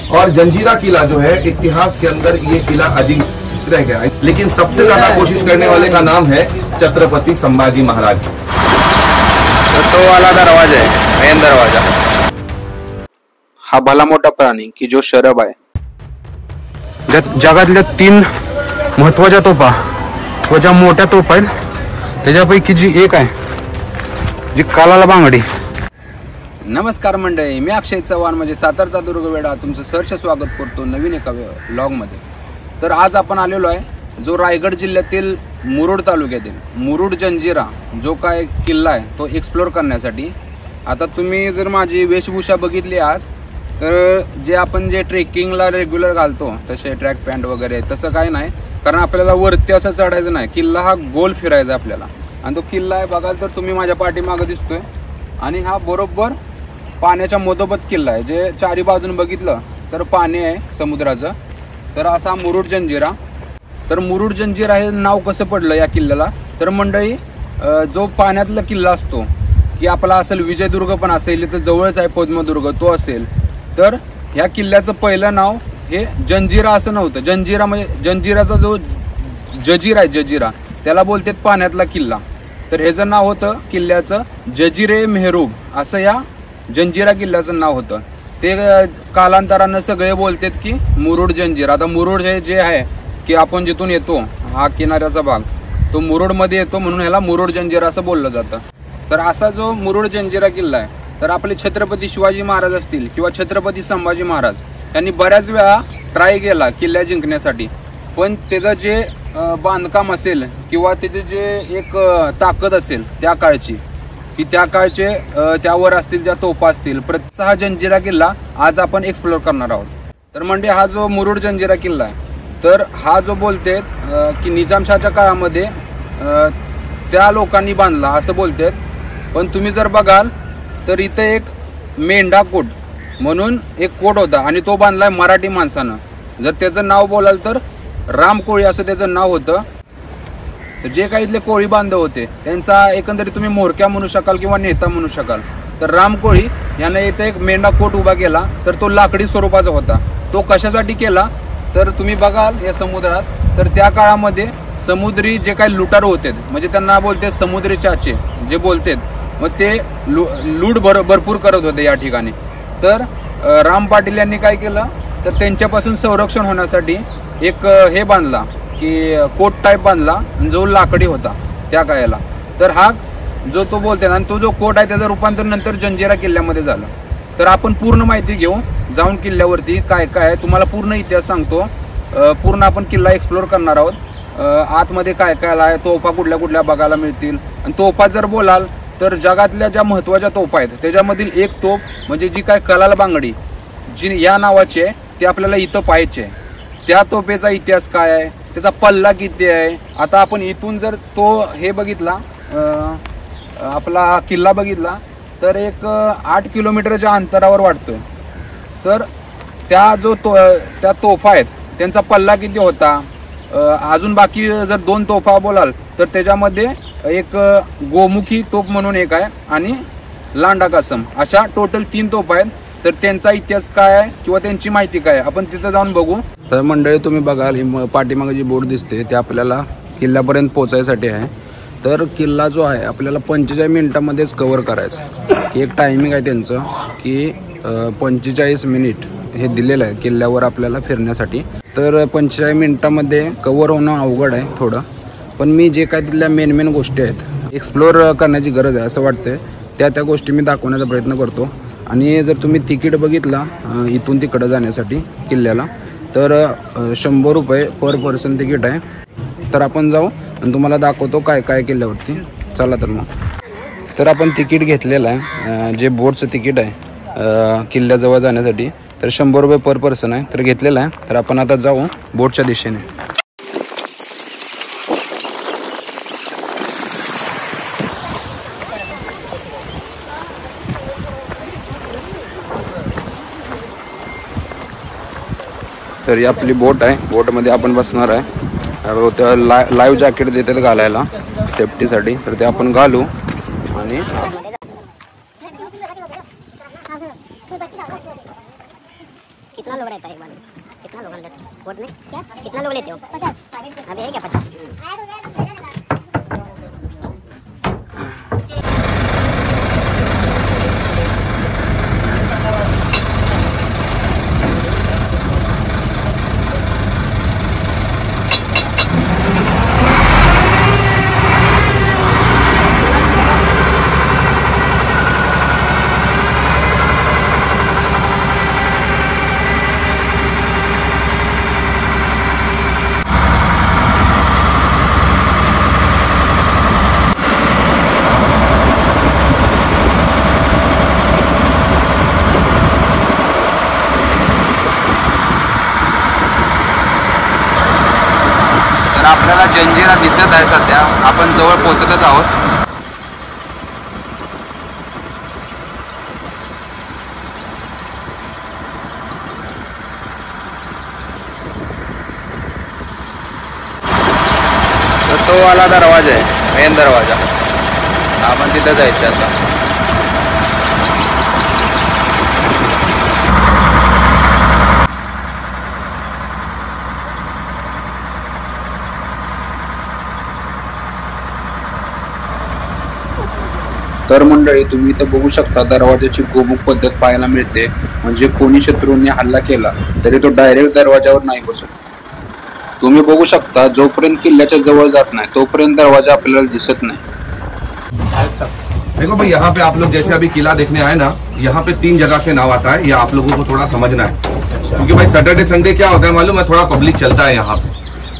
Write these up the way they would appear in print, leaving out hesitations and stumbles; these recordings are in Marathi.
और जंजीरा किला जो है इतिहास के अंदर ये किला अजिंक्य रह गया है, लेकिन सबसे ज्यादा कोशिश करने वाले का नाम है छत्रपति संभाजी महाराज। तो वाला दरवाजा आहे, मेन दरवाजा। हा भला मोठा प्राणी की जो शरभ आहे। जगातल्या 3 महत्वाच्या तोफा व ज्या मोठ्या तोफा आहेत त्याच्यापैकी जी एक आहे जी कालाला बांगडी। नमस्कार मंडळी, मी अक्षय चव्हाण म्हणजे सातारचा दुर्गवेडा तुमचं सहर्ष स्वागत करतो नवीन एका व्लॉगमध्ये। तर आज आपण आलेलो आहे जो रायगड जिल्ह्यातील मुरुड तालुक्यातील मुरुड जंजिरा जो काय किल्ला आहे तो एक्सप्लोर करण्यासाठी। आता तुम्ही जर माझी वेशभूषा बघितली आज तर जे आपण जे ट्रेकिंगला रेग्युलर घालतो तसे ट्रॅक पॅन्ट वगैरे तसं काही नाही, कारण आपल्याला वरती असं चढायचं नाही। किल्ला हा गोल फिरायचा आपल्याला आणि तो किल्ला आहे बघाल तर तुम्ही माझ्या पाठीमागे दिसतोय आणि हा बरोबर पाण्याच्या मधोमध किल्ला आहे। जे चारी बाजून बघितलं तर पाणी आहे समुद्राचं। तर असा मुरुड जंजिरा। तर मुरुड जंजिरा हे नाव कसं पडलं या किल्ल्याला तर मंडळी जो पाण्यातला किल्ला असतो की आपला असेल विजयदुर्ग पण असेल तर जवळच आहे पद्मदुर्ग तो असेल, तर ह्या किल्ल्याचं पहिलं नाव हे जंजिरा असं नव्हतं। जंजिरा म्हणजे जंजिराचा जो जजीरा आहे जजीरा त्याला बोलतात पाण्यातला किल्ला। तर ह्याचं नाव होतं किल्ल्याचं जजीरे मेहरूब असं या जंजिरा किल्ल्याचं नाव होतं। ते कालांतरानं सगळे बोलतात की मुरुड जंजिरा। आता मुरुड हे जे आहे की आपण जिथून येतो हा किनाऱ्याचा भाग तो मुरुडमध्ये येतो म्हणून ह्याला मुरुड जंजिरा असं बोललं जातं। तर असा जो मुरुड जंजिरा किल्ला आहे तर आपले छत्रपती शिवाजी महाराज असतील किंवा छत्रपती संभाजी महाराज यांनी बऱ्याच वेळा ट्राय केला किल्ला जिंकण्यासाठी, पण त्याचं जे बांधकाम असेल किंवा त्याचे जे एक ताकद असेल त्या काळची की त्या काळचे त्यावर असतील ज्या तोफा असतील हा जंजिरा किल्ला आज आपण एक्सप्लोर करणार आहोत। तर म्हणजे हा जो मुरुड जंजिरा किल्ला आहे तर हा जो बोलते की निजामशाहच्या काळामध्ये त्या लोकांनी बांधला असं बोलतात, पण तुम्ही जर बघाल तर इथे एक मेंढा कोट म्हणून एक कोट होता आणि तो बांधलाय मराठी माणसानं। जर त्याचं नाव बोलाल तर राम कोळी असं त्याचं नाव होतं। तर जे काही इथले कोळी बांधव होते त्यांचा एकंदरीत तुम्ही म्होरक्या म्हणू शकाल किंवा नेता म्हणू शकाल। तर राम कोळी याने इथे एक मेंढा कोट उभा केला तर तो लाकडी स्वरूपाचा होता। तो कशासाठी केला तर तुम्ही बघाल या समुद्रात तर त्या काळामध्ये समुद्री जे काही लुटार होते म्हणजे त्यांना बोलते समुद्री चाचे जे बोलतात, मग ते लूट भरपूर करत होते या ठिकाणी। तर राम पाटील यांनी काय केलं तर त्यांच्यापासून संरक्षण होण्यासाठी एक हे बांधला की कोट टाईप बांधला जो लाकडी होता त्या काळाला। तर हा जो तो बोलते आणि तो जो कोट आहे त्याचं रूपांतर नंतर जंजिरा किल्ल्यामध्ये झालं। तर आपण पूर्ण माहिती घेऊ जाऊन किल्ल्यावरती काय काय आहे, तुम्हाला पूर्ण इतिहास सांगतो। पूर्ण आपण किल्ला एक्सप्लोर करणार आहोत। आतमध्ये काय काय आहे, तोफा कुठल्या कुठल्या बघायला मिळतील आणि तोफा जर बोलाल तर जगातल्या ज्या महत्त्वाच्या तोफा आहेत त्याच्यामधील एक तोफ म्हणजे जी काय कलाल बांगडी जी या नावाची आहे ती आपल्याला इथं पाहायची आहे। त्या तोफेचा इतिहास काय आहे, त्याचा पल्ला किती आहे। आता आपण इथून जर तो हे बघितला आपला किल्ला बघितला तर एक 8 किलोमीटरच्या अंतरावर वाटतोय। तर त्या त्या तोफा आहेत त्यांचा पल्ला किती होता, अजून बाकी जर 2 तोफा बोलाल तर त्याच्यामध्ये एक गोमुखी तोफ म्हणून एक आहे आणि लांडा कासम अशा टोटल 3 तोफा आहेत। तर त्यांचा इतिहास काय आहे किंवा त्यांची माहिती काय आपण तिथं जाऊन बघू। तर मंडळी तुम्ही बघाल पाठीमागे जी बोर्ड दिसते ते आपल्याला किल्ल्यापर्यंत पोहोचायसाठी आहे। तर किल्ला जो आहे आपल्याला 45 मिनिटामध्येच कव्हर करायचा की एक टायमिंग आहे त्यांचं की 45 मिनिट हे दिलेलं आहे किल्ल्यावर आपल्याला फिरण्यासाठी। तर 45 मिनिटामध्ये कव्हर होणं अवघड आहे थोडं, पण मी जे काय तिथल्या मेन गोष्टी आहेत एक्सप्लोर करण्याची गरज आहे असं वाटतं त्या गोष्टी मी दाखवण्याचा प्रयत्न करतो। आणि जर तुम्ही तिकीट बघितला इथून तिकडं जाण्यासाठी किल्ल्याला तर 100 रुपये पर पर्सन तिकीट आहे। तर आपण जाऊ आणि तुम्हाला दाखवतो काय काय किल्ल्यावरती। चला तर मग। तर आपण तिकीट घेतलेलं आहे जे बोटचं तिकीट आहे किल्ल्याजवळ जाण्यासाठी तर 100 रुपये पर पर्सन आहे तर घेतलेलं आहे। तर आपण आता जाऊ बोटच्या दिशेने। तर ही आपली बोट आहे, बोटमध्ये आपण बसणार आहे। त्या लाईव्ह जॅकेट देतात घालायला सेफ्टीसाठी तर ते आपण घालू आणि कितना लोग रहता है एक बार में? कितना लोग अंदर कोर्ट में? क्या कितना लोग लेते हो? 50 अभी है क्या 50? आपल्याला जंजिरा दिसत आहे सध्या, आपण जवळ पोहोचतच आहोत. तो वाला दरवाजा आहे, मेन दरवाजा. आपण तिथे जायचं आता. तर मंडळी, तुम्ही इथं बघू शकता दरवाजाची गोमुख पद्धत पाहायला मिळते. म्हणजे कोणी शत्रूंनी हल्ला केला तरी तो डायरेक्ट दरवाजावर नाही बसत. तुम्ही बघू शकता जोपर्यंत किल्ल्याच्या जवळ जात नाही तोपर्यंत दरवाजा आपल्याला दिसत नाही. देखो भाई, यहाँ पे आप लोग जैसे अभी किला देखने आए ना, यहाँ पे 3 जगह से नाव आता है, ये आप लोगों को थोड़ा समझना है. क्योंकि भाई सैटरडे संडे क्या होता है मालूम है, थोड़ा पब्लिक चलता है यहाँ पे.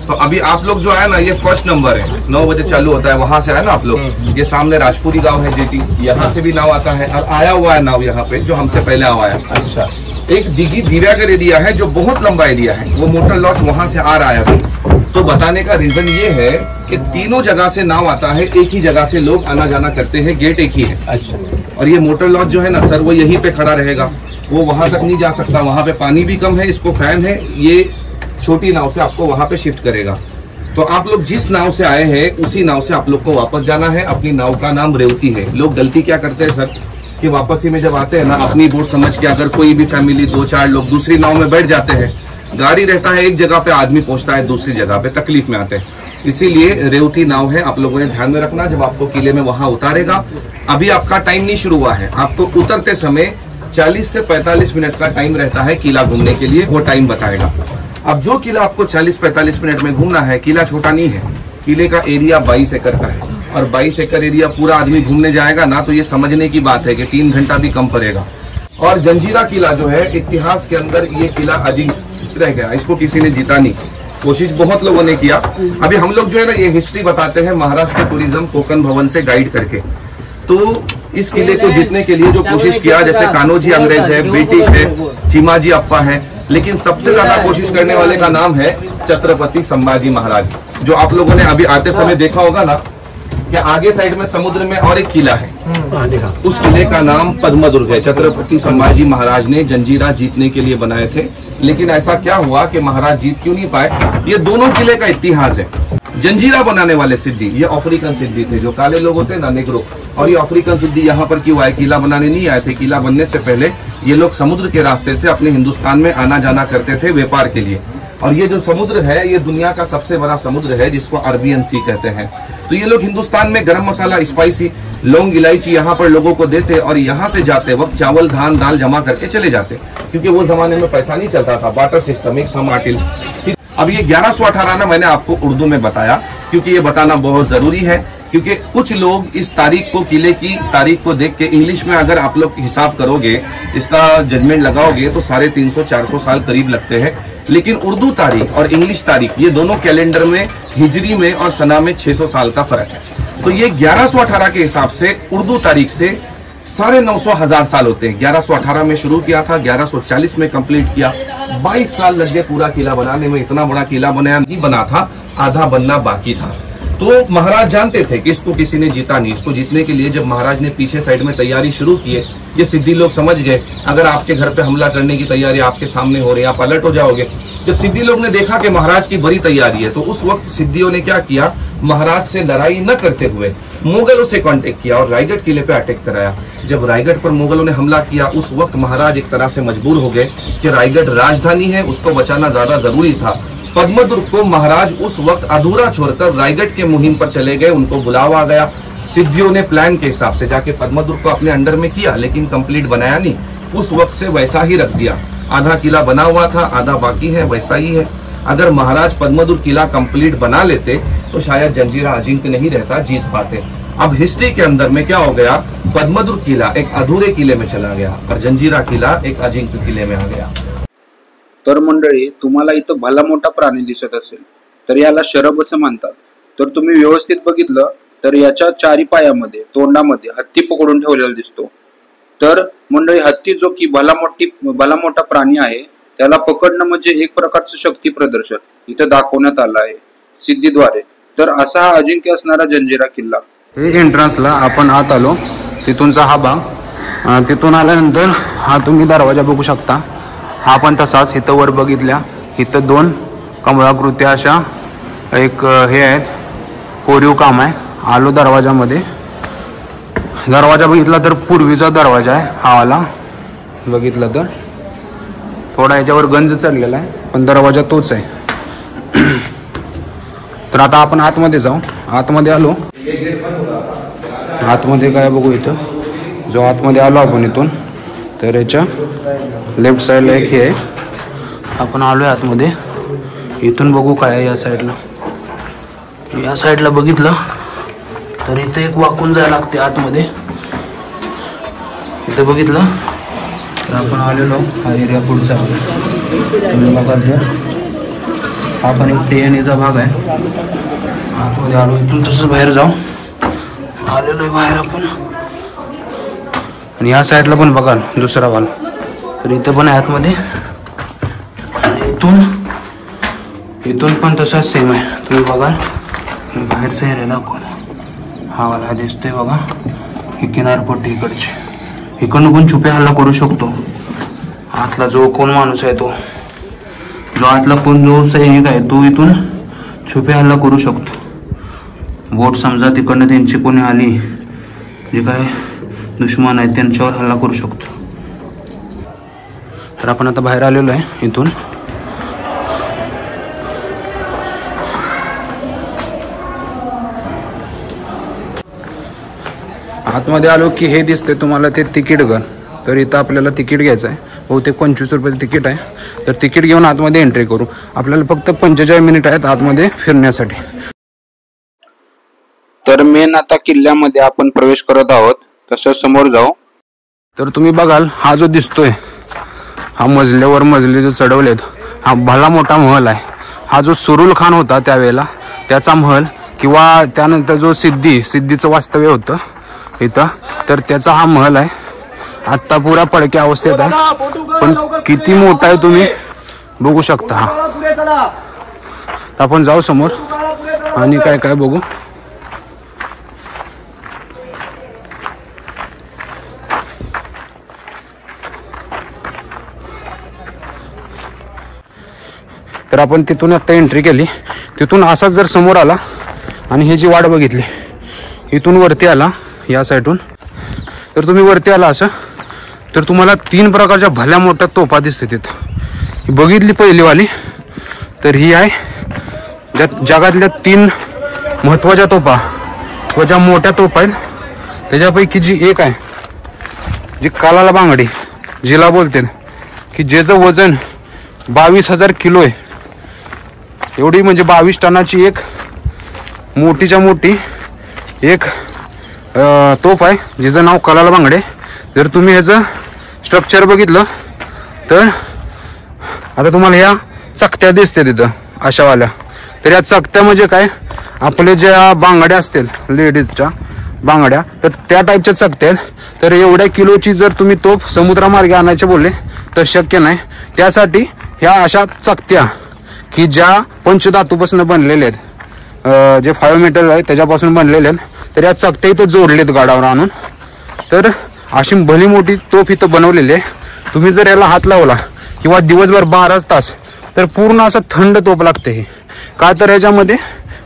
तो अभी आप लोग जो है ना, ये फर्स्ट नंबर है, 9 बजे चालू होता है, वहां से आए ना आप लोग. ये सामने राजपुरी गांव है जेटी, यहाँ से भी नाव आता है और आया हुआ है नाव यहाँ पे जो हमसे पहले आया. अच्छा, एक दिघी दिव्यागर एरिया है जो बहुत लंबा एरिया है, वो मोटर लॉन्च वहां से आ रहा है अभी. तो बताने का रीजन ये है कि तीनों जगह से नाव आता है, एक ही जगह से लोग आना जाना करते हैं, गेट एक ही है. अच्छा, और ये मोटर लॉन्च जो है ना सर, वो यहीं पे खड़ा रहेगा, वो वहां तक नहीं जा सकता. वहां पे पानी भी कम है, इसको फैन है, ये छोटी नाव से आपको वहां पे शिफ्ट करेगा. तो आप लोग जिस नाव से आए हैं उसी नाव से आप लोग को वापस जाना है. अपनी नाव का नाम रेवती है. लोग गलती क्या करते हैं सर कि वापसी में जब आते हैं ना, अपनी बोट समझ के अगर कोई भी फैमिली 2-4 लोग दूसरी नाव में बैठ जाते हैं, गाड़ी रहता है एक जगह पे, आदमी पहुंचता है दूसरी जगह पे, तकलीफ में आते हैं. इसीलिए रेवती नाव है, आप लोगों ने ध्यान में रखना. जब आपको किले में वहां उतारेगा, अभी आपका टाइम नहीं शुरू हुआ है, आपको उतरते समय 40 से 45 मिनट का टाइम रहता है किला घूमने के लिए, वो टाइम बताएगा. अब जो किला आपको 40-45 मिनट में घूमना है, किला छोटा नहीं है, किले का एरिया 22 एकड़ का है, और 22 एकड़ एरिया पूरा आदमी घूमने जाएगा ना, तो ये समझने की बात है कि 3 घंटा भी कम पड़ेगा. और जंजीरा किला जो है, इतिहास के अंदर ये किला अजिंक्य रह गया, इसको किसी ने जीता नहीं. कोशिश बहुत लोगों ने किया. अभी हम लोग जो है ना, ये हिस्ट्री बताते हैं महाराष्ट्र टूरिज्म कोकण भवन से गाइड करके. तो इस किले को जीतने के लिए जो कोशिश किया, जैसे कान्होजी अंग्रेज है, ब्रिटिश है, चिमाजी अप्पा है, लेकिन सबसे ज्यादा कोशिश करने वाले का नाम है छत्रपति संभाजी महाराज. जो आप लोगों ने अभी आते समय देखा होगा ना कि आगे साइड में समुद्र में और एक किला है, उस किले का नाम पद्मदुर्ग है. छत्रपति संभाजी महाराज ने जंजीरा जीतने के लिए बनाए थे, लेकिन ऐसा क्या हुआ कि महाराज जीत क्यों नहीं पाए, ये दोनों किले का इतिहास है. जंजीरा बनाने वाले सिद्धि ये अफ्रीकन सिद्धि थे, जो काले लोग होते हैं ना, नेग्रो. और ये अफ्रीकन सिद्धि यहाँ पर क्यों आए, किला बनाने नहीं आए थे. किला बनने से पहले ये लोग समुद्र के रास्ते से अपने हिंदुस्तान में आना जाना करते थे व्यापार के लिए. और ये जो समुद्र है, ये दुनिया का सबसे बड़ा समुद्र है, जिसको अरबियन सी कहते हैं. तो ये लोग हिंदुस्तान में गरम मसाला, स्पाइसी, लौंग, इलायची यहाँ पर लोगों को देते, और यहाँ से जाते वक्त चावल, धान, दाल जमा करके चले जाते, क्योंकि वो जमाने में पैसा नहीं चलता था, बाटर सिस्टम, एक समाटिल. अब ये 1118 ना मैंने आपको उर्दू में बताया, क्योंकि ये बताना बहुत जरूरी है. क्योंकि कुछ लोग इस तारीख को, किले की तारीख को देख के, इंग्लिश में अगर आप लोग हिसाब करोगे, इसका जजमेंट लगाओगे, तो 350-400 साल करीब लगते हैं. लेकिन उर्दू तारीख और इंग्लिश तारीख, ये दोनों कैलेंडर में, हिजरी में और सना में 600 साल का फर्क है. तो ये 1118 के हिसाब से उर्दू तारीख से 950-1000 साल होते हैं. 1118 में शुरू किया था, 1140 में कंप्लीट किया. 22 साल लग गए पूरा किला बनाने में. इतना बड़ा किला बनाया नहीं बना था, आधा बनना बाकी था. तो महाराज जानते थे कि इसको किसी ने जीता नहीं. इसको जीतने के लिए जब महाराज ने पीछे साइड में तैयारी शुरू की है, ये सिद्धि लोग समझ गए, अगर आपके घर पे हमला करने की तैयारी आपके सामने हो रही है, आप अलर्ट हो जाओगे, जब सिद्दी लोग ने देखा कि महाराज की बड़ी तैयारी है, तो उस वक्त सिद्दियों ने क्या किया, महाराज से लड़ाई न करते हुए मुगलों से कांटेक्ट किया और रायगढ़ किले पे अटैक कराया। जब रायगढ़ पर मुगलों ने हमला किया, उस वक्त महाराज एक तरह से मजबूर हो गए कि रायगढ़ राजधानी है, उसको बचाना ज्यादा जरूरी था। पद्मदुर्ग को महाराज उस वक्त अधूरा छोड़कर रायगढ़ के मुहिम पर चले गए। उनको बुलावा आ गया। सिद्दियों ने प्लान के हिसाब से जाके पद्मदुर्ग को अपने अंडर में किया, लेकिन कंप्लीट बनाया नहीं। उस वक्त से वैसा ही रख दिया। आधा किला बना हुआ था, आधा बाकी है, वैसा ही है। अगर महाराज पद्मदुर्ग किला कंप्लीट बना लेते तो शायद जंजीरा अजिंक्य नहीं रहता, जीत पाते। अब हिस्ट्री के अंदर में क्या हो गया, पद्मदुर्ग किला एक अधूरे किले में चला गया और जंजीरा किला एक अजिंक्य किले में आ गया। तर मंडळी, तुम्हाला इथं भला मोठा प्राणी दिसत असेल तर याला शरभ असं म्हणतात। तर तुम्ही व्यवस्थित बघितलं तर याच्या चारी पायामध्ये, तोंडामध्ये हत्ती पकडून ठेवलेला दिसतो। तर मंडळी, हत्ती जो की भला मोठा प्राणी आहे, त्याला पकडणं म्हणजे एक प्रकारचं शक्ती प्रदर्शन इथं दाखवण्यात आलं आहे सिद्धीद्वारे। तर असा हा अजिंक्य असणारा जंजिरा किल्ला। हे एंट्रन्सला आपण आत आलो, तिथूनचा हा भाग। तिथून आल्यानंतर हा तुम्ही दरवाजा बघू शकता। हा पण तसाच, इथं वर बघितल्या इथं 2 कमळाकृत्या अशा एक हे आहेत, कोरीव काम आहे। आलो दरवाजामध्ये, दरवाजा बघितला तर पूर्वीचा दरवाजा आहे हा वाला। बघितलं तर थोडा याच्यावर गंज चढलेला आहे, पण दरवाजा तोच आहे। तर आता आपण आतमध्ये जाऊ। आतमध्ये आलो, आतमध्ये काय बघू इथं, जो आतमध्ये आलो आपण इथून, तर याच्या लेफ्ट साईडला एक हे आहे। आपण आलोय आतमध्ये, इथून बघू काय आहे या साईडला। या साईडला बघितलं तर इथं एक वाकून जायला लागते आतमध्ये। इथं बघितलं तर आपण आलेलो हा एरिया पुढचा, तुम्ही बघाल तर हा पण एक टेहनीचा भाग आहे। आतमध्ये आलो, इथून तसंच बाहेर जाऊ, आलेलो आहे बाहेर आपण। आणि या साईडला पण बघाल दुसरा वाल, तर इथं पण आहे आतमध्ये। आणि इथून पण तसाच सेम आहे, तुम्ही बघाल। बाहेरचा एरिया दाखवतो, हा वाला दिसतोय बघा, ही किनारपट्टी इकडची। इकडून पण छुपे हल्ला करू शकतो। आतला जो कोण माणूस आहे, तो जो आतला कोण जो सैनिक आहे, तो इथून छुपे हल्ला करू शकतो। बोट समजा तिकडनं त्यांची कोणी आली, जे काय दुश्मन आहेत त्यांच्यावर हल्ला करू शकतो। तर आपण आता बाहेर आलेलो आहे इथून। आतमध्ये आलो की हे दिसते तुम्हाला ते तिकीट घर। तर इथं आपल्याला तिकीट घ्यायचं आहे, बहुतेक 25 रुपयाचं तिकीट आहे। तर तिकीट घेऊन आतमध्ये एंट्री करू। आपल्याला फक्त 45 मिनिट आहेत आतमध्ये फिरण्यासाठी। तर मेन आता किल्ल्यामध्ये आपण प्रवेश करत आहोत, तसं समोर जाऊ। तर तुम्ही बघाल, हा जो दिसतोय, हा मजल्यावर मजले जो चढवलेत, हा भला मोठा महल आहे। हा जो सुरुल खान होता त्यावेळेला, त्याचा महल, किंवा त्यानंतर जो सिद्धीचं वास्तव्य होतं इथं, तर त्याचा हा महल आहे। आत्ता पुरा पडक्या अवस्थेत आहे, पण किती मोठा आहे तुम्ही बघू शकता। हा आपण जाऊ समोर आणि काय काय बघू। तर आपण तिथून आता एंट्री केली, तिथून असाच जर समोर आला आणि ही जी वाट बघितली, इथून वरती आला या साईडून, तर तुम्ही वरती आला असं, तर तुम्हाला 3 प्रकारच्या भल्या मोठ्या तोफा दिसते तिथं। बघितली पहिली वाली, तर ही आहे जगातल्या 3 महत्त्वाच्या तोफा, व ज्या मोठ्या तोफा आहेत त्याच्यापैकी जी एक आहे, जी कालाला बांगडी जिला बोलते, की ज्याचं वजन 22,000 किलो आहे। एवढी म्हणजे 22 टनाची एक मोठीच्या मोठी एक तोफ आहे, जिचं नाव कालाला बांगडे। जर तुम्ही ह्याचं स्ट्रक्चर बघितलं तर आता तुम्हाला ह्या चकत्या दिसते तिथं अशावाल्या। तर या चकत्या म्हणजे काय, आपले ज्या बांगड्या असतील लेडीजच्या बांगड्या, तर त्या टाईपच्या चकत्या आहेत। तर एवढ्या किलोची जर तुम्ही तोफ समुद्रामार्गे आणायचे बोलले तर शक्य नाही। त्यासाठी ह्या अशा चकत्या, की ज्या पंचधातूपासून बनलेल्या आहेत, जे 5 मीटर आहे त्याच्यापासून बनलेले आहेत, तर या चकत्या इथं जोडलेत गाडावर आणून। तर अशी भली मोठी तोफ इथं बनवलेली आहे। तुम्ही जर याला हात लावला किंवा दिवसभर 12 तास तर पूर्ण असं थंड तोप लागते हे, का तर ह्याच्यामध्ये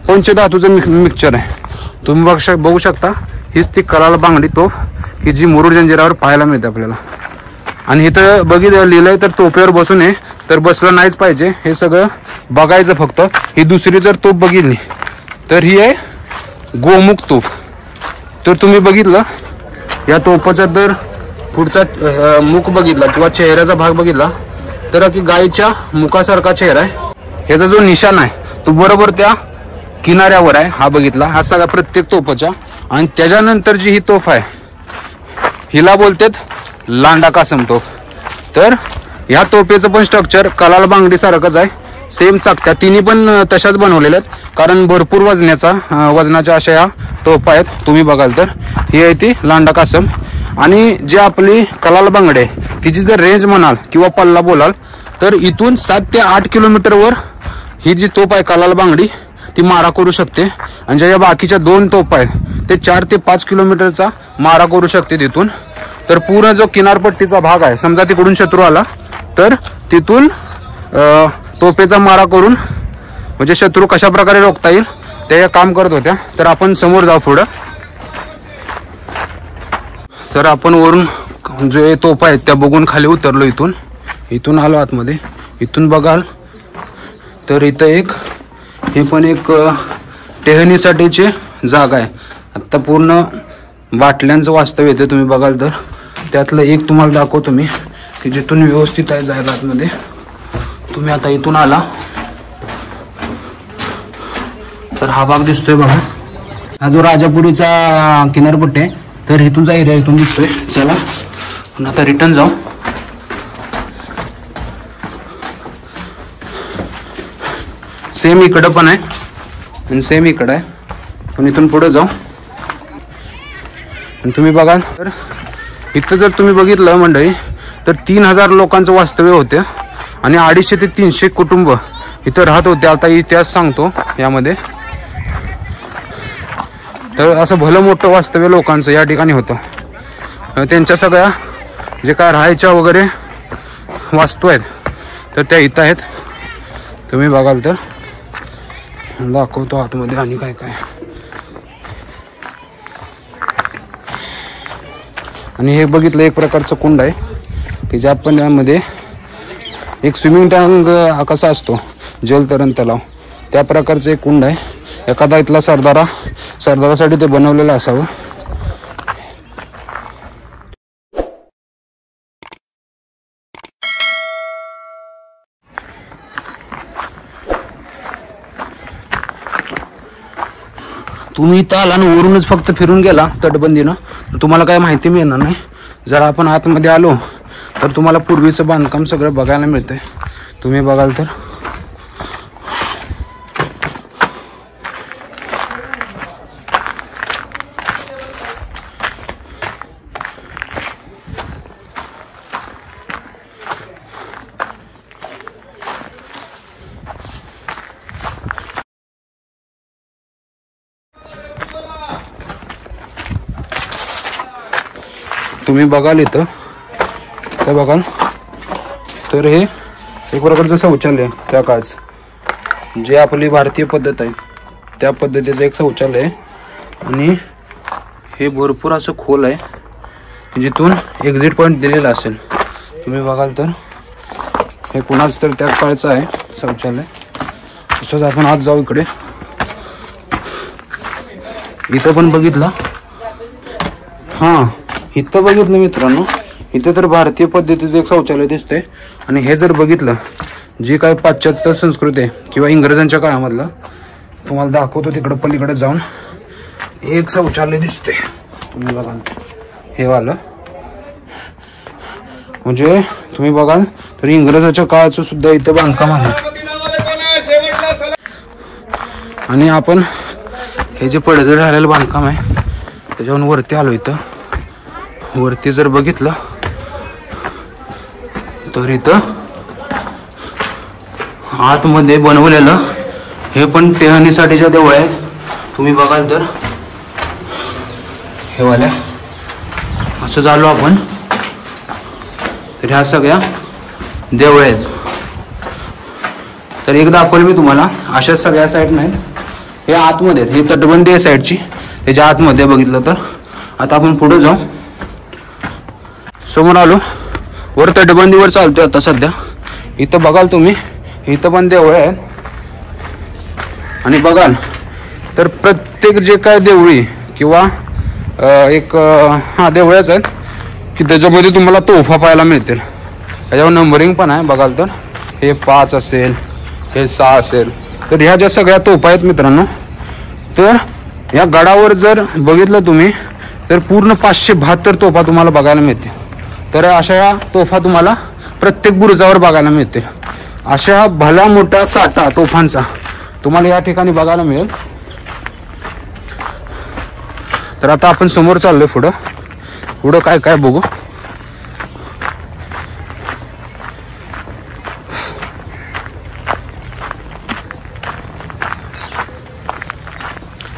पंचधातूचं मिक्सचर आहे. तुम्ही बघू शकता, हीच ती कलाल बांगडी तोफ की जी मुरुड जंजिरावर पाहायला मिळते आपल्याला. आणि इथं लिहिलंय तर तोफेवर बसू नये, तर बसलं नाहीच पाहिजे, हे सगळं बघायचं फक्त. ही दुसरी जर तोफ बघितली तर ही आहे गोमुख तोफ. तर तुम्ही बघितलं या तोफाचा जर पुढचा मुख बघितला किंवा चेहऱ्याचा भाग बघितला तर की गायीच्या मुखासारखा चेहरा आहे. ह्याचा जो निशाण आहे तो बरोबर त्या किनाऱ्यावर आहे. हा बघितला, हा सगळा प्रत्येक तोफाच्या. आणि त्याच्यानंतर जी ही तोफ आहे हिला बोलतात लांडा कासम तोफ. तर ह्या तोफेचं पण स्ट्रक्चर कलाल बांगडी सारखंच आहे, सेम चाकत्या तिन्ही पण तशाच बनवलेल्या आहेत, कारण भरपूर वजनाच्या अशा या तोफा आहेत. तुम्ही बघाल तर ही आहे ती लांडा कासम. आणि जी आपली कलाल बांगडी आहे तिची जर रेंज म्हणाल किंवा पल्ला बोलाल तर इथून 7 ते 8 किलोमीटरवर ही जी तोफ आहे कलाल बांगडी ती मारा करू शकते. आणि ज्या बाकीच्या 2 तोफा आहेत ते 4 ते 5 किलोमीटरचा मारा करू शकते तिथून. तर पूर्ण जो किनारपट्टीचा भाग आहे, समजा तिकडून शत्रू आला तर तिथून तोफेचा मारा करून म्हणजे शत्रू कशा प्रकारे रोखता येईल ते काम करत होत्या. तर आपण समोर जाऊ पुढं. तर आपण वरून जे तोफा आहेत त्या बघून खाली उतरलो, इथून आलो आतमध्ये. इथून बघाल तर इथं हे पण एक टेहनीसाठीची जागा आहे. आत्ता पूर्ण बाटल्यांचं वास्तव येते. तुम्ही बघाल तर त्यातलं एक तुम्हाला दाखवतो मी की जिथून व्यवस्थित आहे जायला आतमध्ये. तुम्ही आता इथून आला तर हा भाग दिसतोय बघा, हा जो राजापुरीचा किनारपट्टी आहे तर इथूनचा एरिया इथून दिसतोय. चला पण आता रिटर्न जाऊ. सेम इकडं पण आहे आणि सेम इकडं आहे, पण इथून पुढे जाऊ. आणि तुम्ही बघाल तर इथं जर तुम्ही बघितलं मंडळी तर 3000 लोकांचं वास्तव्य होतं आणि 250 ते 300 कुटुंब इथं राहत होते. आता इतिहास सांगतो यामध्ये. तर असं भलं मोठं वास्तव्य लोकांचं या ठिकाणी होतं. त्यांच्या सगळ्या जे काय राहायच्या वगैरे वास्तू आहेत तर त्या इथं आहेत. तुम्ही बघाल तर दाखवतो आतमध्ये आणि काय काय. आणि हे बघितलं एक प्रकारचं कुंड आहे की ज्या पण यामध्ये एक स्विमिंग टँक कसा असतो जलतरण तलाव त्या प्रकारचं एक कुंड आहे. एखादा इथला सरदारासाठी ते बनवलेलं असावं. तुम्ही इथं आला आणि वरूनच फक्त फिरून गेला तटबंदीनं तर तुम्हाला काय माहिती मिळणार नाही. जर आपण आतमध्ये आलो तर तुम्हाला पूर्वीचं बांधकाम सगळं बघायला मिळतंय. तुम्ही बघाल तर तुम्ही बघाल इथं तर बघाल तर हे एक प्रकारचं शौचालय त्या काळचं जे आपली भारतीय पद्धत आहे त्या पद्धतीचं एक शौचालय आहे. आणि हे भरपूर असं खोल आहे जिथून एक्झिट पॉईंट दिलेला असेल. तुम्ही बघाल तर हे कुणाच तर त्या काळचं आहे शौचालय. तसंच आपण आज जाऊ इकडे. इथं पण बघितलं, हां इथं बघितलं मित्रांनो, इथं तर भारतीय पद्धतीचं एक शौचालय दिसतंय. आणि हे जर बघितलं जी काय पाश्चात्य संस्कृती आहे किंवा इंग्रजांच्या काळामधलं तुम्हाला दाखवतो. तिकडं पलीकडे जाऊन एक शौचालय दिसते. तुम्ही बघाल हे वालं म्हणजे तुम्ही बघाल तर इंग्रजाच्या काळाचं सुद्धा इथं बांधकाम आहे. आणि आपण हे जे पडझड झालेलं बांधकाम आहे त्याच्यावरून वरती आलो. इथं वरती जर बघितलं तर इथं आतमध्ये बनवलेलं हे पण टेहनीसाठीच्या देवळ्या आहेत. तुम्ही बघाल तर हे वाल्या असं झालो आपण तर ह्या सगळ्या देवळ्या आहेत. तर एक दाखवलं मी तुम्हाला. अशा सगळ्या साईड नाही, हे आतमध्ये हे तटबंदी आहे साईडची, त्याच्या आतमध्ये बघितलं तर. आता आपण पुढे जाऊ. समोर आलो, वर तटबंदीवर चालतोय आता सध्या. इथं बघाल तुम्ही, इथं पण देवळ आहे. आणि बघाल तर प्रत्येक जे काय देवळी किंवा एक देवळच आहेत की त्याच्यामध्ये तुम्हाला तोफा पाहायला मिळतील. त्याच्यावर नंबरिंग पण आहे. बघाल तर हे 5 असेल, हे 6 असेल. तर ह्या ज्या सगळ्या तोफा आहेत मित्रांनो, तर या गडावर जर बघितलं तुम्ही तर पूर्ण 572 तोफा तुम्हाला बघायला मिळतील. तर अशा या तोफा तुम्हाला प्रत्येक बुरुजावर बघायला मिळतील. अशा भला मोठा साठा तोफांचा तुम्हाला या ठिकाणी बघायला मिळेल. तर आता आपण समोर चाललोय पुढं काय काय बघू.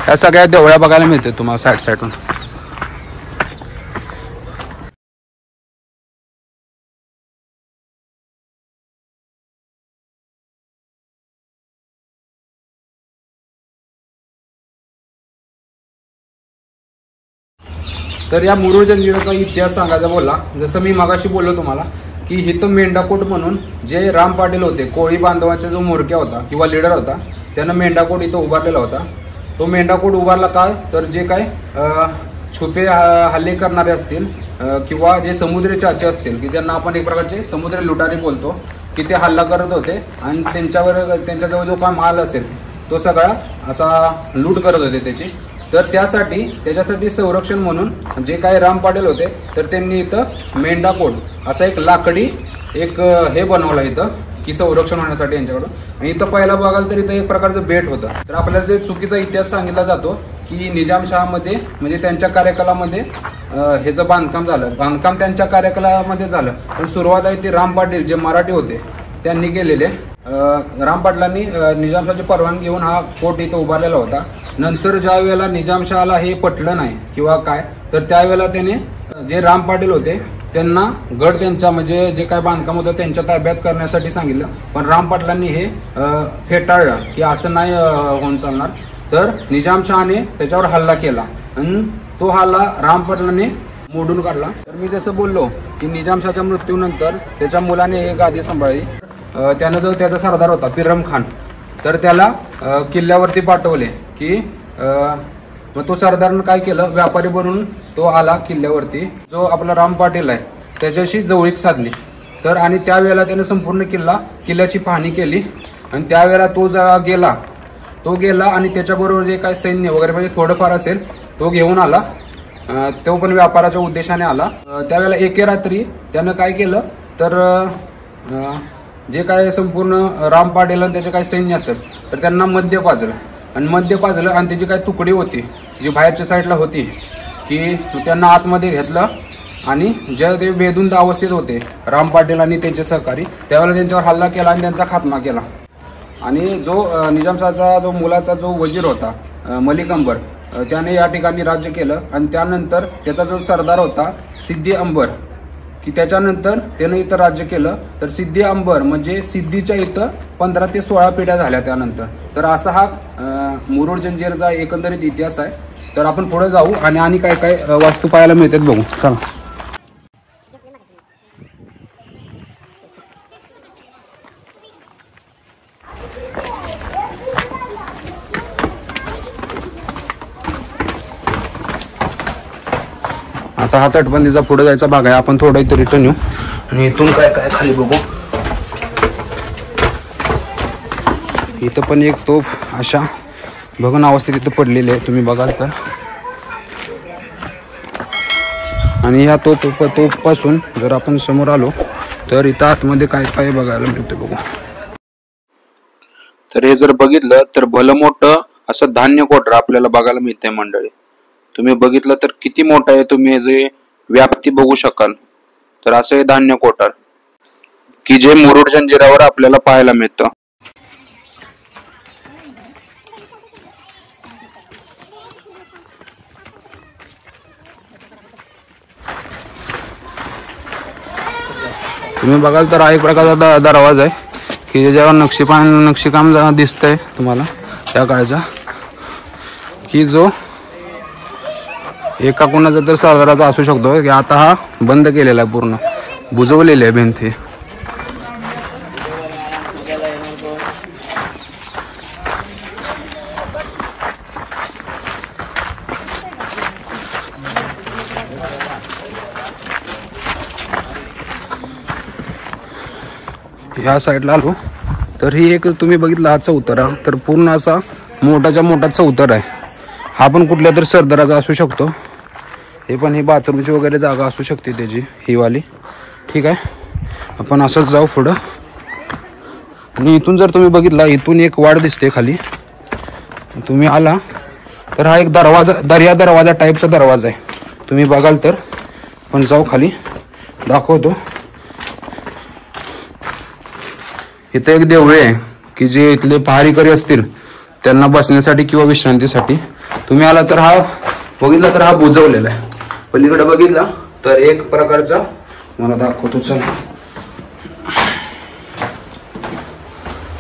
या सगळ्या देवळ्या बघायला मिळते तुम्हाला साईडून. तर या मुरुड जंजिराचा इतिहास सांगायचा बोलला, जसं मी मगाशी बोललो तुम्हाला की इथं मेंढाकोट म्हणून जे राम पाटील होते, कोळी बांधवांचा जो म्होरक्या होता किंवा लीडर होता, त्यानं मेंढाकोट इथं उभारलेला होता. तो मेंढाकोट उभारला का, तर जे काय छुपे हल्ले करणारे असतील किंवा जे समुद्री चाचे असतील की त्यांना आपण एक प्रकारचे समुद्री लुटारी बोलतो, की ते हल्ला करत होते आणि त्यांच्याजवळ जो काय माल असेल तो सगळा असा लूट करत होते त्याची. तर त्याच्यासाठी संरक्षण म्हणून जे काही राम पाटील होते तर त्यांनी इथं मेंढाकोट असा एक लाकडी एक हे बनवलं इथं की संरक्षण होण्यासाठी यांच्याकडून. आणि इथं पहिला बघाल तर इथं एक प्रकारचं बेट होतं. तर आपल्याला जे चुकीचा इतिहास सांगितला जातो की निजामशहामध्ये म्हणजे त्यांच्या कार्यकालामध्ये ह्याचं बांधकाम त्यांच्या कार्यकालामध्ये झालं. पण सुरुवात आहे ती राम पाटील जे मराठी होते त्यांनी केलेले. राम पाटलांनी निजामशहाची परवानगी घेऊन हा कोट इथं उभारलेला होता. नंतर ज्या वेळेला निजामशहाला हे पटलं नाही किंवा काय, तर त्यावेळेला त्याने जे राम पाटील होते त्यांना गड त्यांच्या म्हणजे जे काय बांधकाम होतं त्यांच्या ताब्यात करण्यासाठी सांगितलं. पण राम पाटलांनी हे फेटाळलं की असं नाही होऊन चालणार. तर निजामशहाने त्याच्यावर हल्ला केला आणि तो हल्ला राम पाटलांनी मोडून काढला. तर मी जसं बोललो की निजामशहाच्या मृत्यूनंतर त्याच्या मुलाने हे गादी सांभाळली. त्यानं जो त्याचा सरदार होता पिरम खान, तर त्याला किल्ल्यावरती पाठवले की मग तो सरदारनं काय केलं, व्यापारी बनून तो आला किल्ल्यावरती. जो आपला राम पाटील आहे त्याच्याशी जवळीक साधली. तर आणि त्यावेळेला त्याने संपूर्ण किल्ल्याची पाहणी केली. आणि त्यावेळेला तो गेला आणि त्याच्याबरोबर जे काय सैन्य वगैरे म्हणजे थोडंफार असेल तो घेऊन आला. तो पण व्यापाराच्या उद्देशाने आला. त्यावेळेला एके रात्री त्यानं काय केलं, तर जे काय संपूर्ण राम पाटील आणि त्याचे काही सैन्य असेल तर त्यांना मद्य पाजलं आणि त्याची काही तुकडी होती जी बाहेरच्या साईडला होती की त्यांना आतमध्ये घेतलं. आणि ज्या ते बेधुंद अवस्थेत होते राम पाटील आणि त्यांचे सहकारी, त्यावेळेला त्यांच्यावर हल्ला केला आणि त्यांचा खात्मा केला. आणि जो निजामशहाचा जो मुलाचा जो वजीर होता मलिक अंबर, त्याने या ठिकाणी राज्य केलं. आणि त्यानंतर त्याचा जो सरदार होता सिद्दी अंबर, की त्याच्यानंतर त्यानं इथं राज्य केलं. तर सिद्दी अंबर म्हणजे सिद्धीच्या इथं 15 ते 16 पिढ्या झाल्या त्यानंतर. तर असा हा मुरुड जंजिराचा एकंदरीत इतिहास आहे. तर आपण पुढे जाऊ आणि काय काय वास्तू पाहायला मिळतात बघू. चला. आता हा तटबंदीचा पुढे जायचा भाग आहे. आपण थोडं इथं रिटर्न येऊ आणि इथून काय काय खाली बघू. इथं पण एक तोफ अशा भगन अवस्थेत इथं पडलेली आहे, तुम्ही बघाल तर. आणि ह्या तोफ पासून जर आपण समोर आलो तर इथं आतमध्ये काय काय बघायला मिळतं बघू. तर हे जर बघितलं तर भलं मोठं असं धान्य कोटर आपल्याला बघायला मिळतंय मंडळी. तुम्ही बघितलं तर किती मोठं आहे, तुम्ही जे व्याप्ती बघू शकाल. तर असं हे धान्य कोटर की जे मुरुड जंजिरावर आपल्याला पाहायला मिळतं. तुम्ही बघाल तर हा एक प्रकारचा दरवाजा आहे की ज्याच्यावर नक्षीकाम दिसतंय तुम्हाला त्या काळचा, की जो एका कोणाचा तर सरदाराचा असू शकतो की आता हा बंद केलेला आहे, पूर्ण बुजवलेली आहे भिंत ही. या साईडला आलो तर ही एक तुम्ही बघितला हा चौतरा, तर पूर्ण असा मोठाच्या मोठा चौतरा आहे. हा पण कुठल्या तरी सरदाराचा असू शकतो. हे पण ही बाथरूमची वगैरे जागा असू शकते त्याची, ही वाली. ठीक आहे, आपण असंच जाऊ पुढं. आणि इथून जर तुम्ही बघितला, इथून एक वाट दिसते खाली, तुम्ही आला तर हा एक दरवाजा, दरवाजा टाईपचा दरवाजा आहे. तुम्ही बघाल तर पण जाऊ खाली, दाखवतो. इथं एक देवळे आहे की जे इथले पहारीकरी असतील त्यांना बसण्यासाठी किंवा विश्रांतीसाठी. तुम्ही आला तर हा बघितला तर हा बुजवलेला आहे. पलीकडे बघितला तर एक प्रकारचा, मला दाखवतो चला.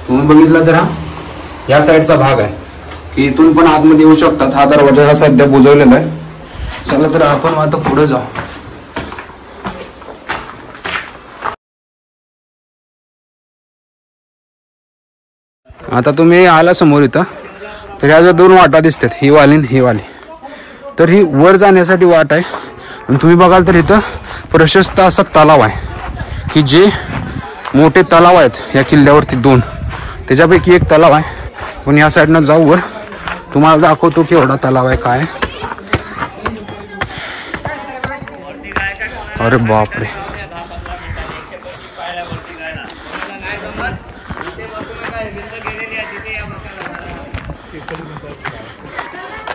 तुम्ही बघितला तर हा या साईडचा भाग आहे की इथून पण आतमध्ये येऊ शकतात. हा दरवाजा हा सध्या बुजवलेला आहे. चला तर आपण आता पुढे जाऊ. आता तुम्ही आला समोर इथं तर ह्या ज्या 2 वाटा दिसतात, ही वाली आणि ही वाली, तर ही वर जाण्यासाठी वाट आहे. आणि तुम्ही बघाल तर इथं प्रशस्त असा तलाव आहे की जे मोठे तलाव आहेत या किल्ल्यावरती 2, त्याच्यापैकी एक तलाव आहे. पण या साईडनं जाऊ वर, तुम्हाला दाखवतो की एवढा तलाव आहे काय. अरे बापरे,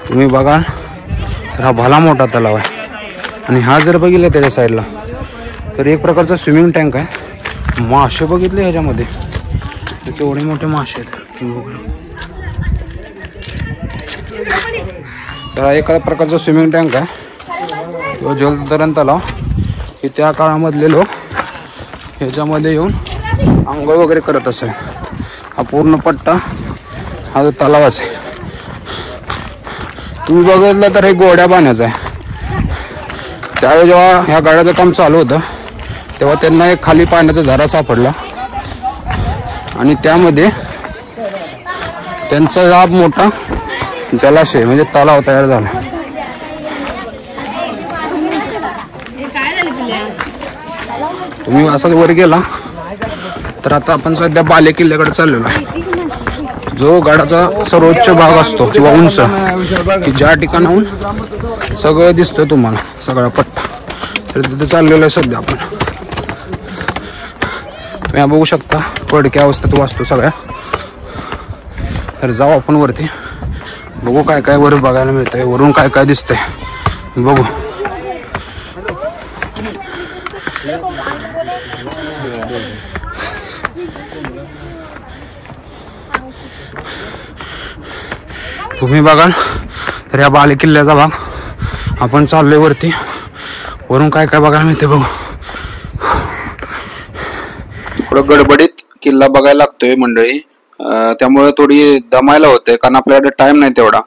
तुम्ही बघा तर हा भला मोठा तलाव आहे. आणि हा जर बघितला त्याच्या साईडला तर एक प्रकारचा स्विमिंग टँक आहे. मासे बघितले ह्याच्यामध्ये, केवढे मोठे मासे आहेत. तर एका प्रकारचा स्विमिंग टँक आहे तो जलतरण तलाव, की त्या काळामधले लोक ह्याच्यामध्ये येऊन आंघोळ वगैरे करत असे. हा पूर्ण पट्टा हा जो तलावाच आहे. तुम्ही बघितलं तर हे गोड्या पाण्याचं आहे. त्यावेळी जेव्हा ह्या गाड्याचं काम चालू होतं तेव्हा त्यांना एक खाली पाण्याचा झरा सापडला आणि त्यामध्ये त्यांचा हा मोठा जलाशय म्हणजे तलाव तयार झाला. तुम्ही असाच वर गेला तर आता आपण सध्या बाले किल्ल्याकडे चाललेलो आहे, जो गडाचा सर्वोच्च भाग असतो किंवा उंच, की ज्या ठिकाणाहून सगळं दिसतंय तुम्हाला, सगळा पट्टा. तर तिथे चाललेलं आहे सध्या आपण. तुम्ही बघू शकता पडक्या अवस्थेत वाचतो सगळ्या. तर जाऊ आपण वरती, बघू काय काय वर बघायला मिळतंय, वरून काय काय दिसतंय बघू. तुम्ही बघाल तर या बाले किल्ल्याचा भाग आपण चाललोय वरती, वरून काय काय बघायला मिळते बघू. थोडं गडबडीत किल्ला बघायला लागतोय मंडळी, त्यामुळे थोडी दमायला होते कारण आपल्याकडे टाइम नाही तेवढा.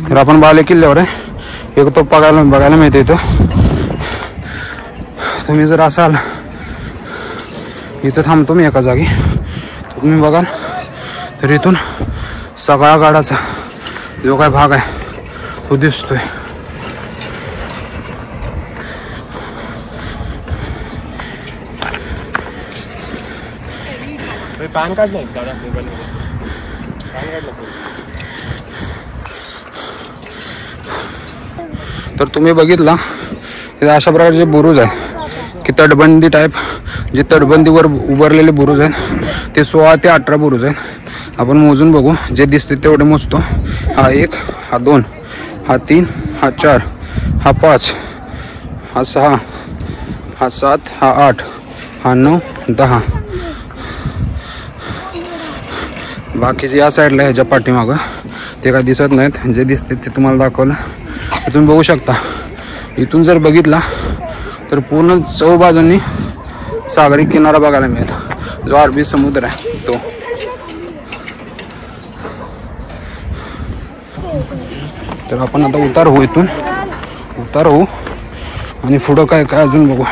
तर आपण बाले किल्ल्यावर आहे. एक तो बघायला मिळते इथं. तुम्ही जर असाल इथं थांबतो मी एका जागी, तुम्ही बघाल तर इथून सगळा गडाचा जो काय भाग आहे तो दिसतोय. पॅन कार्ड नाही दादा मोबाईल पॅन कार्ड. तर तुम्ही बघितला अशा प्रकारचे बुरुज आहे की तटबंदी टाईप, जे तटबंदीवर उभारलेले बुरुज आहेत ते 16 ते 18 बुरुज आहेत. आपण मोजून बघू, जे दिसते तेवढे मोजतो. हा 1, हा 2, हा 3, हा 4, हा 5, हा 6, हा 7, हा 8, हा 9, 10. बाकीचे या साईडला ह्याच्या पाठीमागं ते काय दिसत नाहीत. जे दिसते ते तुम्हाला दाखवलं. तुम्ही बघू शकता. इथून जर बघितला तर पूर्ण चौबाजूंनी सागरी किनारा बघायला मिळेल, जो अरबी समुद्र आहे तो. तर आपण आता उतार होऊ, इथून उतार होऊ आणि पुढं काय काय अजून बघू.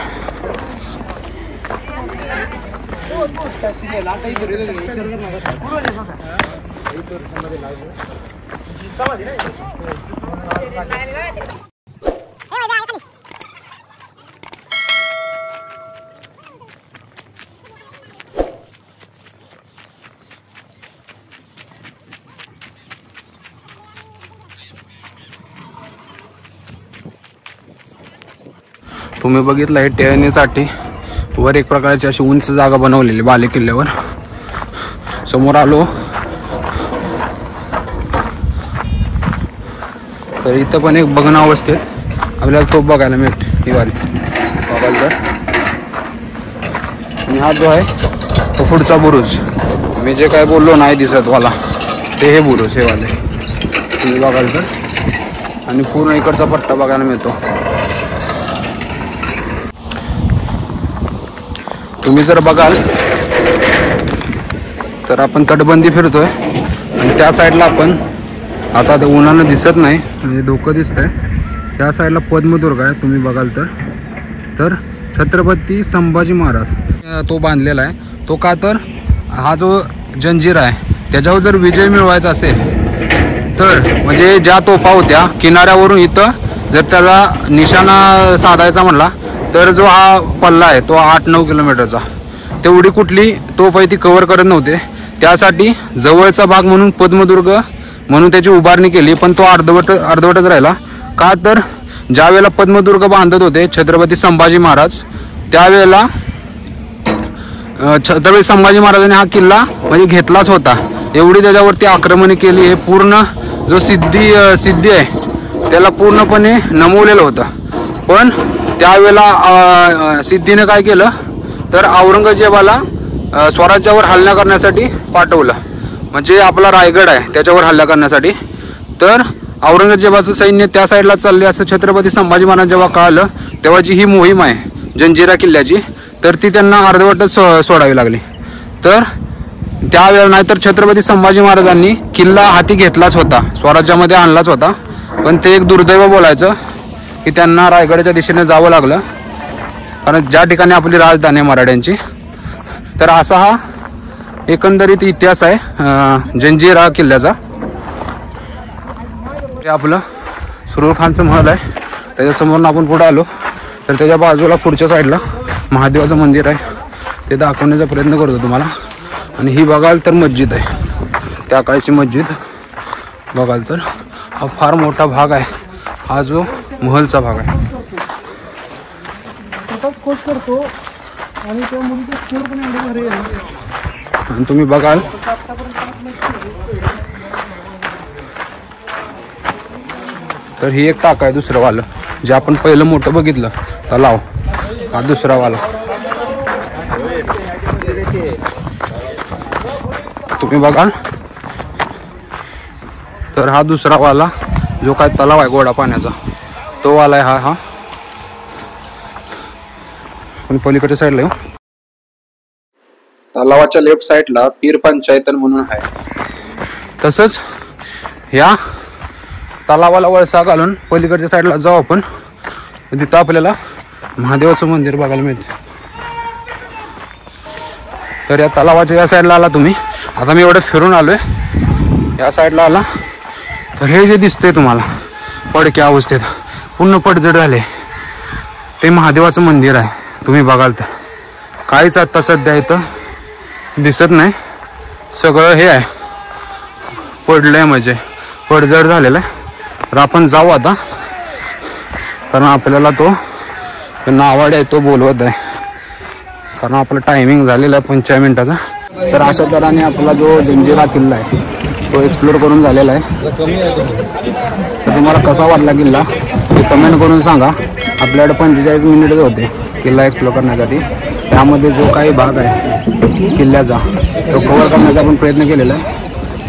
तुम्ही बघितलं आहे टेहळणीसाठी वर एक प्रकारची अशी उंच जागा बनवलेली बाले किल्ल्यावर. समोर आलो तर इथं पण एक बघणं अवस्थेत आपल्याला तोफ बघायला मिळते ही वाली बघाल तर. आणि हा जो आहे तो पुढचा बुरुज, मी जे काय बोललो नाही दिसत वाला ते हे बुरुज हे वाले तुम्ही बघाल तर. आणि पूर्ण इकडचा पट्टा बघायला मिळतो. तुम्ही जर बघाल तर आपण तटबंदी फिरतोय आणि त्या साईडला आपण आता ते उन्हानं दिसत नाही म्हणजे धोकं दिसतंय. त्या साईडला पद्मदुर्ग आहे तुम्ही बघाल तर छत्रपती संभाजी महाराज तो बांधलेला आहे. तो का तर हा जो जंजीर आहे त्याच्यावर जर विजय मिळवायचा असेल तर म्हणजे ज्या तोफा होत्या किनाऱ्यावरून इथं जर त्याला निशाणा साधायचा म्हणला तर जो हा पल्ला आहे तो 8-9 किलोमीटरचा, तेवढी कुठली तोफ आहे ती कव्हर करत नव्हते. त्यासाठी जवळचा भाग म्हणून पद्मदुर्ग म्हणून त्याची उभारणी केली, पण तो अर्धवटच राहिला. का तर ज्या वेळेला पद्मदुर्ग बांधत होते छत्रपती संभाजी महाराज त्यावेळेला छत्रपती संभाजी महाराजांनी हा किल्ला म्हणजे घेतलाच होता. एवढी त्याच्यावरती आक्रमणे केली. हे पूर्ण जो सिद्धी आहे त्याला पूर्णपणे नमवलेलं होतं. पण त्यावेळेला सिद्धीने काय केलं तर औरंगजेबाला स्वराज्यावर हल्ला करण्यासाठी पाठवलं. म्हणजे आपला रायगड आहे त्याच्यावर हल्ला करण्यासाठी. तर औरंगजेबाचं सैन्य त्या साईडला चालले असं छत्रपती संभाजी महाराज जेव्हा कळालं तेव्हा जी ही मोहीम आहे जंजिरा किल्ल्याची तर ती त्यांना अर्धवटच सोडावी लागली. तर त्यावेळेला नाहीतर छत्रपती संभाजी महाराजांनी किल्ला हाती घेतलाच होता, स्वराज्यामध्ये आणलाच होता. पण ते एक दुर्दैव बोलायचं की त्यांना रायगडच्या दिशेने जावं लागलं, कारण ज्या ठिकाणी आपली राजधानी आहे मराठ्यांची. तर असा हा एकंदरीत इतिहास आहे जंजिरा किल्ल्याचा. हे आपलं सुरूर खानचं महल आहे. त्याच्यासमोरून आपण पुढे आलो तर त्याच्या बाजूला पुढच्या साईडला महादेवाचं मंदिर आहे, ते दाखवण्याचा प्रयत्न करतो तुम्हाला. आणि ही बघाल तर मस्जिद आहे, त्या काळची मस्जिद बघाल तर. हा फार मोठा भाग आहे, हा जो महलचा भाग आहे. आणि तुम्ही बघाल तर ही एक टाक आहे दुसरं वालं, जे आपण पहिलं मोठं बघितलं तलाव, हा दुसरा वाला. तुम्ही बघाल तर हा दुसरा वाला जो काय तलाव आहे गोडा पाण्याचा तो वाला आहे. हा पण पलीकडच्या साईडला तलावाच्या लेफ्ट साईडला पीर पंचायतन म्हणून आहे. तसंच ह्या तलावाला वळसा घालून पलीकडच्या साईडला जाऊ आपण, तिथं आपल्याला महादेवाचं मंदिर बघायला मिळते. तर या तलावाच्या या साईडला आला तुम्ही, आता मी एवढं फिरून आलोय या साईडला आला तर हे जे दिसतंय तुम्हाला पडक्या अवस्थेत पूर्ण पडझड झाले ते महादेवाचं मंदिर आहे. तुम्ही बघाल तर काहीच आता सध्या इथं दिसत नाही, सगळं हे आहे पडलंय म्हणजे पडझड झालेलं आहे. तर आपण जाऊ आता, कारण आपल्याला तो नावाड आहे तो बोलवत आहे, कारण आपलं टायमिंग झालेला आहे 5 मिनिटाचा. तर अशा तऱ्हेने आपला जो जंजिरा किल्ला आहे तो एक्सप्लोर करून झालेला आहे. तर तुम्हाला कसा वाटला किल्ला ते कमेंट करून सांगा. आपल्याकडे 45 मिनिट होते किल्ला एक्सप्लोर करण्यासाठी. त्यामध्ये जो काही भाग आहे किल्ल्याचा तो कव्हर करण्याचा आपण प्रयत्न केलेला आहे.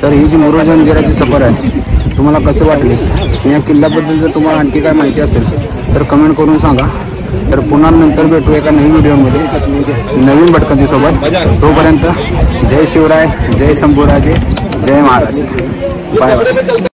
तर ही जी मुरुड जंजिराची सफर आहे तुम्हाला कसं वाटली आणि या किल्ल्याबद्दल जर तुम्हाला आणखी काय माहिती असेल तर कमेंट करून सांगा. तर पुन्हा नंतर भेटू एका नवीन व्हिडिओमध्ये नवीन भटकंतीसोबत. तोपर्यंत जय शिवराय, जय शंभूराजे, जय महाराष्ट्र. Bye bye.